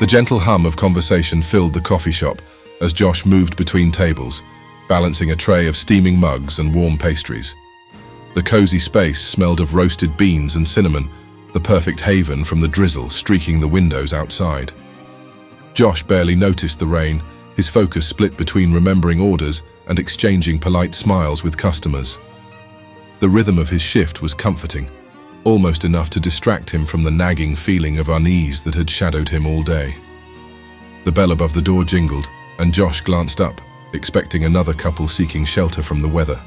The gentle hum of conversation filled the coffee shop as Josh moved between tables, balancing a tray of steaming mugs and warm pastries. The cozy space smelled of roasted beans and cinnamon, the perfect haven from the drizzle streaking the windows outside. Josh barely noticed the rain, his focus split between remembering orders and exchanging polite smiles with customers. The rhythm of his shift was comforting, almost enough to distract him from the nagging feeling of unease that had shadowed him all day. The bell above the door jingled, and Josh glanced up, expecting another couple seeking shelter from the weather.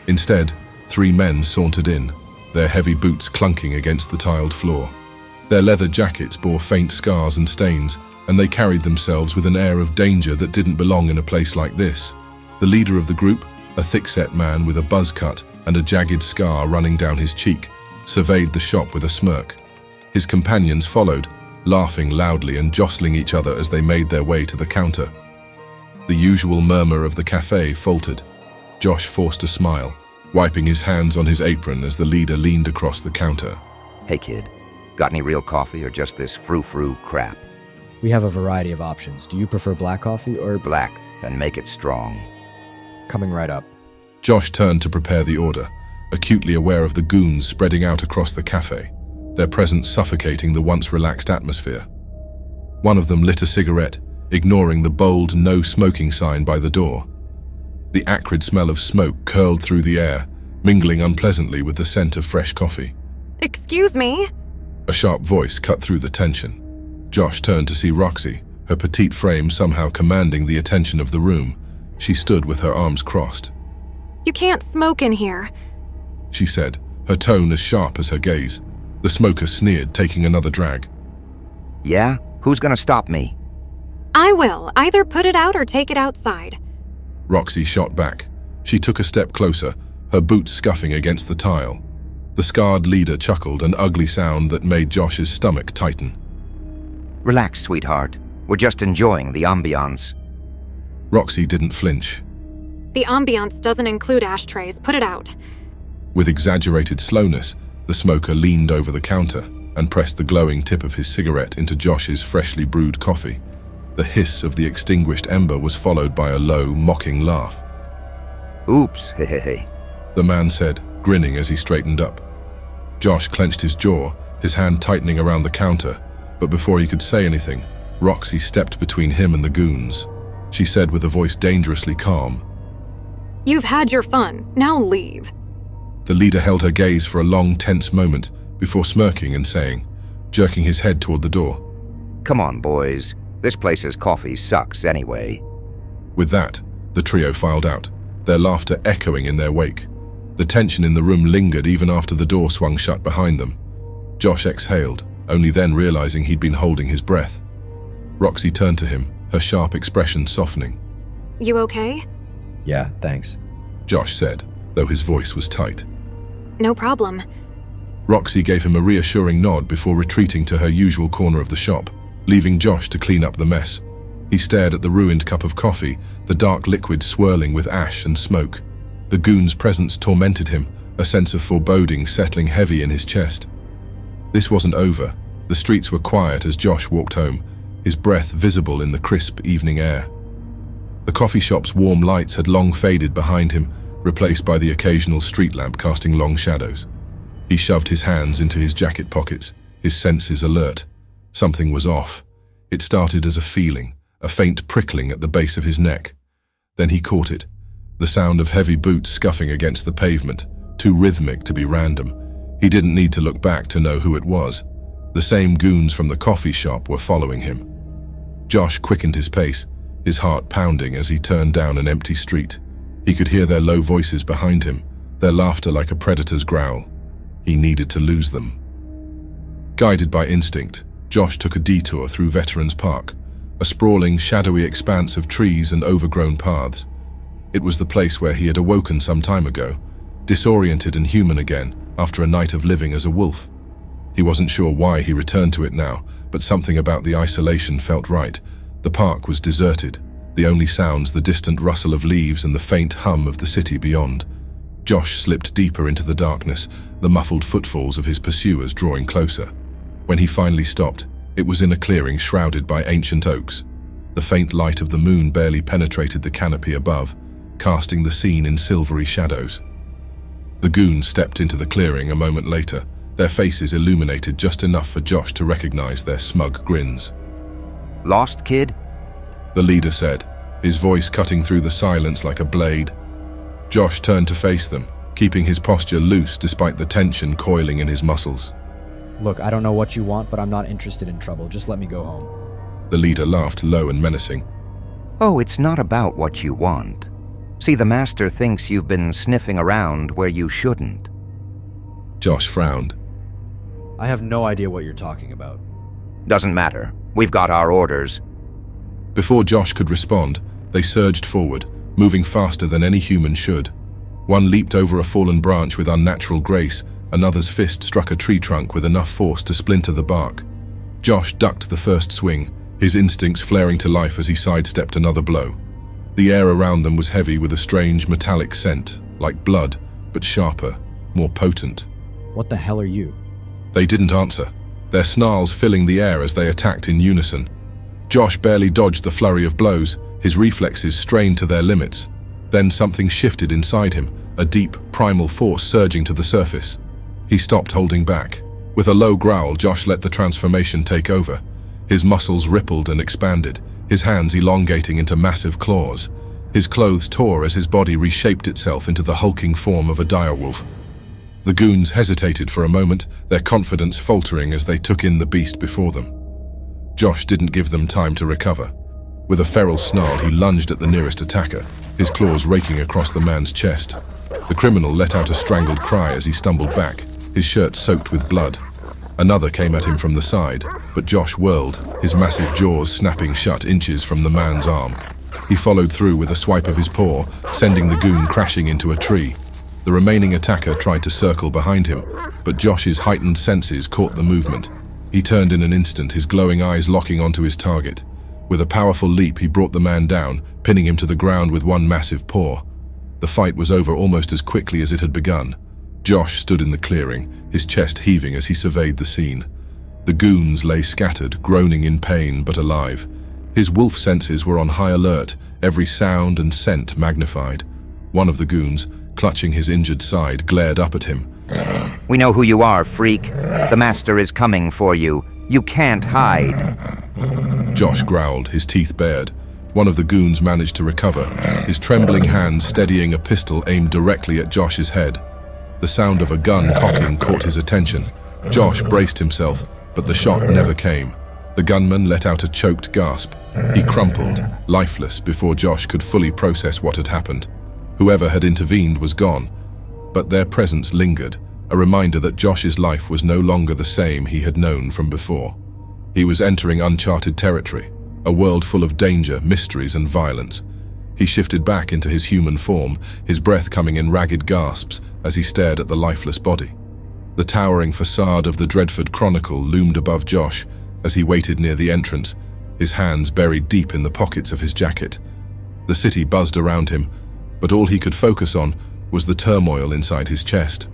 Instead, 3 men sauntered in, their heavy boots clunking against the tiled floor. Their leather jackets bore faint scars and stains, and they carried themselves with an air of danger that didn't belong in a place like this. The leader of the group, a thick-set man with a buzz cut and a jagged scar running down his cheek, surveyed the shop with a smirk. His companions followed, laughing loudly and jostling each other as they made their way to the counter. The usual murmur of the cafe faltered. Josh forced a smile, wiping his hands on his apron as the leader leaned across the counter. Hey kid, got any real coffee or just this frou-frou crap? We have a variety of options. Do you prefer black coffee or... Black, and make it strong. Coming right up. Josh turned to prepare the order, acutely aware of the goons spreading out across the cafe, their presence suffocating the once relaxed atmosphere. One of them lit a cigarette, ignoring the bold no smoking sign by the door. The acrid smell of smoke curled through the air, mingling unpleasantly with the scent of fresh coffee. Excuse me? A sharp voice cut through the tension. Josh turned to see Roxy, her petite frame somehow commanding the attention of the room. She stood with her arms crossed. You can't smoke in here, she said, her tone as sharp as her gaze. The smoker sneered, taking another drag. Yeah? Who's gonna stop me? I will. Either put it out or take it outside. Roxy shot back. She took a step closer, her boots scuffing against the tile. The scarred leader chuckled, an ugly sound that made Josh's stomach tighten. Relax, sweetheart. We're just enjoying the ambiance. Roxy didn't flinch. The ambiance doesn't include ashtrays. Put it out. With exaggerated slowness, the smoker leaned over the counter and pressed the glowing tip of his cigarette into Josh's freshly brewed coffee. The hiss of the extinguished ember was followed by a low, mocking laugh. Oops, hehehe, the man said, grinning as he straightened up. Josh clenched his jaw, his hand tightening around the counter, but before he could say anything, Roxy stepped between him and the goons. She said with a voice dangerously calm, You've had your fun. Now leave. The leader held her gaze for a long, tense moment before smirking and saying, jerking his head toward the door, Come on, boys. This place's coffee sucks anyway. With that, the trio filed out, their laughter echoing in their wake. The tension in the room lingered even after the door swung shut behind them. Josh exhaled, only then realizing he'd been holding his breath. Roxy turned to him, her sharp expression softening. You okay? Yeah, thanks. Josh said, though his voice was tight. No problem. Roxy gave him a reassuring nod before retreating to her usual corner of the shop, leaving Josh to clean up the mess. He stared at the ruined cup of coffee, the dark liquid swirling with ash and smoke. The goon's presence tormented him, a sense of foreboding settling heavy in his chest. This wasn't over. The streets were quiet as Josh walked home, his breath visible in the crisp evening air. The coffee shop's warm lights had long faded behind him, replaced by the occasional street lamp casting long shadows. He shoved his hands into his jacket pockets, his senses alert. Something was off. It started as a feeling, a faint prickling at the base of his neck. Then he caught it, the sound of heavy boots scuffing against the pavement, too rhythmic to be random. He didn't need to look back to know who it was. The same goons from the coffee shop were following him. Josh quickened his pace, his heart pounding as he turned down an empty street. He could hear their low voices behind him, their laughter like a predator's growl. He needed to lose them. Guided by instinct, Josh took a detour through Veterans Park, a sprawling, shadowy expanse of trees and overgrown paths. It was the place where he had awoken some time ago, disoriented and human again after a night of living as a wolf. He wasn't sure why he returned to it now, but something about the isolation felt right. The park was deserted, the only sounds the distant rustle of leaves and the faint hum of the city beyond. Josh slipped deeper into the darkness, the muffled footfalls of his pursuers drawing closer. When he finally stopped, It was in a clearing shrouded by ancient oaks. The faint light of the moon barely penetrated the canopy above, casting the scene in silvery shadows. The goons stepped into the clearing a moment later, their faces illuminated just enough for Josh to recognize their smug grins. Lost, kid? The leader said, his voice cutting through the silence like a blade. Josh turned to face them, keeping his posture loose despite the tension coiling in his muscles. Look, I don't know what you want, but I'm not interested in trouble. Just let me go home. The leader laughed low and menacing. Oh, it's not about what you want. See, the master thinks you've been sniffing around where you shouldn't. Josh frowned. I have no idea what you're talking about. Doesn't matter. We've got our orders. Before Josh could respond, they surged forward, moving faster than any human should. One leaped over a fallen branch with unnatural grace, another's fist struck a tree trunk with enough force to splinter the bark. Josh ducked the first swing, his instincts flaring to life as he sidestepped another blow. The air around them was heavy with a strange metallic scent, like blood, but sharper, more potent. What the hell are you? They didn't answer, their snarls filling the air as they attacked in unison. Josh barely dodged the flurry of blows, his reflexes strained to their limits. Then something shifted inside him, a deep, primal force surging to the surface. He stopped holding back. With a low growl, Josh let the transformation take over. His muscles rippled and expanded, his hands elongating into massive claws. His clothes tore as his body reshaped itself into the hulking form of a direwolf. The goons hesitated for a moment, their confidence faltering as they took in the beast before them. Josh didn't give them time to recover. With a feral snarl, he lunged at the nearest attacker, his claws raking across the man's chest. The criminal let out a strangled cry as he stumbled back, his shirt soaked with blood. Another came at him from the side, but Josh whirled, his massive jaws snapping shut inches from the man's arm. He followed through with a swipe of his paw, sending the goon crashing into a tree. The remaining attacker tried to circle behind him, but Josh's heightened senses caught the movement. He turned in an instant, his glowing eyes locking onto his target. With a powerful leap, he brought the man down, pinning him to the ground with one massive paw. The fight was over almost as quickly as it had begun. Josh stood in the clearing, his chest heaving as he surveyed the scene. The goons lay scattered, groaning in pain but alive. His wolf senses were on high alert, every sound and scent magnified. One of the goons, clutching his injured side, glared up at him. We know who you are, freak. The master is coming for you. You can't hide. Josh growled, his teeth bared. One of the goons managed to recover, his trembling hands steadying a pistol aimed directly at Josh's head. The sound of a gun cocking caught his attention. Josh braced himself, but the shot never came. The gunman let out a choked gasp. He crumpled, lifeless, before Josh could fully process what had happened. Whoever had intervened was gone, but their presence lingered, a reminder that Josh's life was no longer the same he had known from before. He was entering uncharted territory, a world full of danger, mysteries, and violence. He shifted back into his human form, his breath coming in ragged gasps as he stared at the lifeless body. The towering facade of the Dreadford Chronicle loomed above Josh as he waited near the entrance, his hands buried deep in the pockets of his jacket. The city buzzed around him, but all he could focus on was the turmoil inside his chest.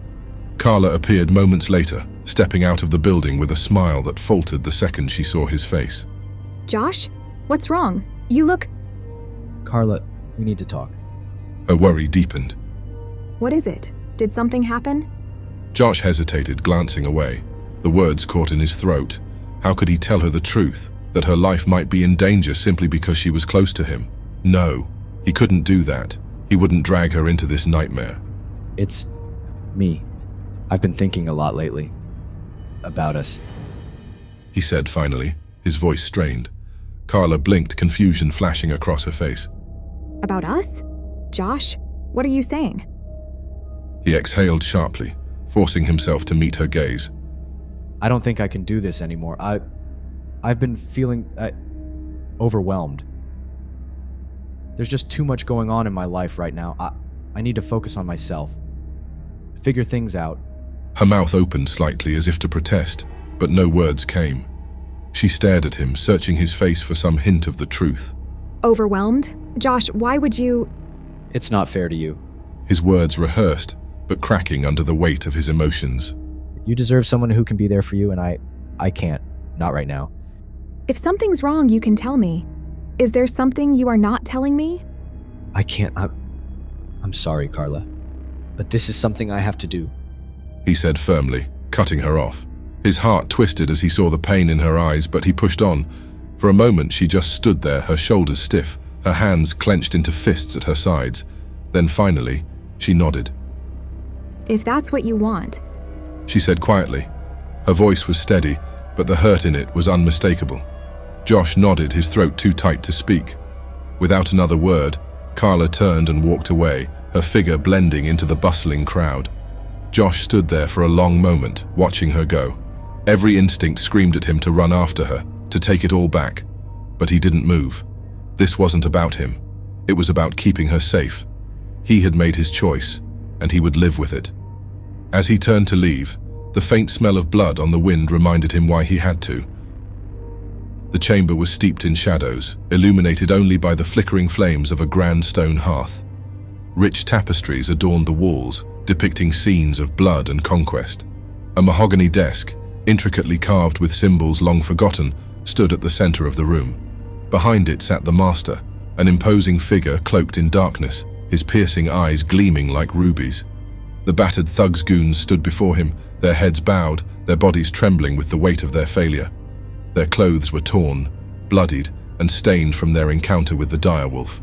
Carla appeared moments later, stepping out of the building with a smile that faltered the second she saw his face. Josh? What's wrong? You look... Carla, we need to talk. Her worry deepened. What is it? Did something happen? Josh hesitated, glancing away. The words caught in his throat. How could he tell her the truth, that her life might be in danger simply because she was close to him? No, he couldn't do that. He wouldn't drag her into this nightmare. It's me. I've been thinking a lot lately. About us. He said finally, his voice strained. Carla blinked, confusion flashing across her face. About us? Josh? What are you saying? He exhaled sharply, forcing himself to meet her gaze. I don't think I can do this anymore. I've been feeling overwhelmed. There's just too much going on in my life right now. I need to focus on myself. Figure things out. Her mouth opened slightly as if to protest, but no words came. She stared at him, searching his face for some hint of the truth. Overwhelmed? Josh, why would you... It's not fair to you. His words rehearsed, but cracking under the weight of his emotions. You deserve someone who can be there for you, and I can't. Not right now. If something's wrong, you can tell me. Is there something you are not telling me? I can't. I'm sorry, Carla. But this is something I have to do. He said firmly, cutting her off. His heart twisted as he saw the pain in her eyes, but he pushed on. For a moment, she just stood there, her shoulders stiff, her hands clenched into fists at her sides. Then finally, she nodded. If that's what you want. She said quietly. Her voice was steady, but the hurt in it was unmistakable. Josh nodded, his throat too tight to speak. Without another word, Carla turned and walked away, her figure blending into the bustling crowd. Josh stood there for a long moment, watching her go. Every instinct screamed at him to run after her, to take it all back. But he didn't move. This wasn't about him. It was about keeping her safe. He had made his choice, and he would live with it. As he turned to leave, the faint smell of blood on the wind reminded him why he had to. The chamber was steeped in shadows, illuminated only by the flickering flames of a grand stone hearth. Rich tapestries adorned the walls, depicting scenes of blood and conquest. A mahogany desk, intricately carved with symbols long forgotten, stood at the center of the room. Behind it sat the master, an imposing figure cloaked in darkness, his piercing eyes gleaming like rubies. The battered thugs' goons stood before him, their heads bowed, their bodies trembling with the weight of their failure. Their clothes were torn, bloodied, and stained from their encounter with the direwolf.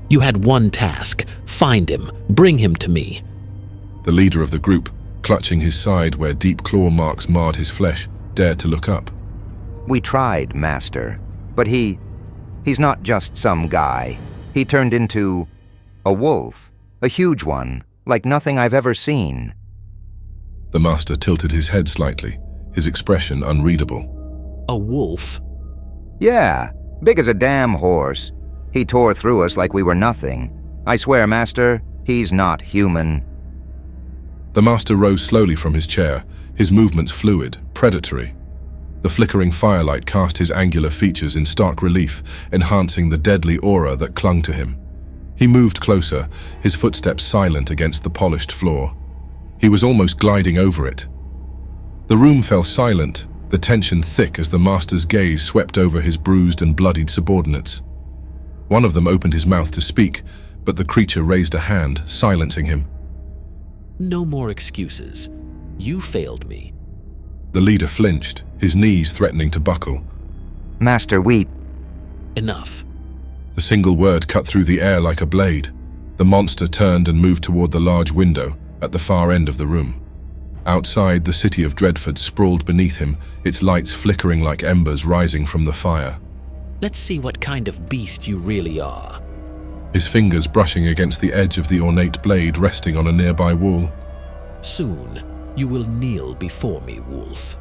You had one task. Find him. Bring him to me. The leader of the group, clutching his side where deep claw marks marred his flesh, dared to look up. We tried, Master, but he's not just some guy. He turned into a wolf, a huge one, like nothing I've ever seen. The master tilted his head slightly, his expression unreadable. A wolf? Yeah, big as a damn horse. He tore through us like we were nothing. I swear, Master, he's not human. The master rose slowly from his chair, his movements fluid, predatory. The flickering firelight cast his angular features in stark relief, enhancing the deadly aura that clung to him. He moved closer, his footsteps silent against the polished floor. He was almost gliding over it. The room fell silent, the tension thick as the master's gaze swept over his bruised and bloodied subordinates. One of them opened his mouth to speak, but the creature raised a hand, silencing him. No more excuses. You failed me. The leader flinched, his knees threatening to buckle. Master, we... Enough. The single word cut through the air like a blade. The monster turned and moved toward the large window at the far end of the room. Outside, the city of Dreadford sprawled beneath him, its lights flickering like embers rising from the fire. Let's see what kind of beast you really are. His fingers brushing against the edge of the ornate blade resting on a nearby wall. Soon, you will kneel before me, wolf.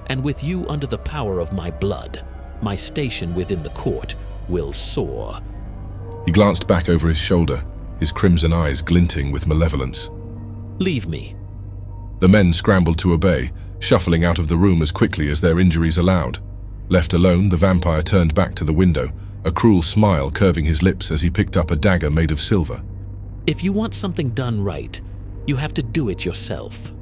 And with you under the power of my blood, my station within the court will soar. He glanced back over his shoulder, his crimson eyes glinting with malevolence. Leave me. The men scrambled to obey, shuffling out of the room as quickly as their injuries allowed. Left alone, the vampire turned back to the window, a cruel smile curving his lips as he picked up a dagger made of silver. If you want something done right, you have to do it yourself.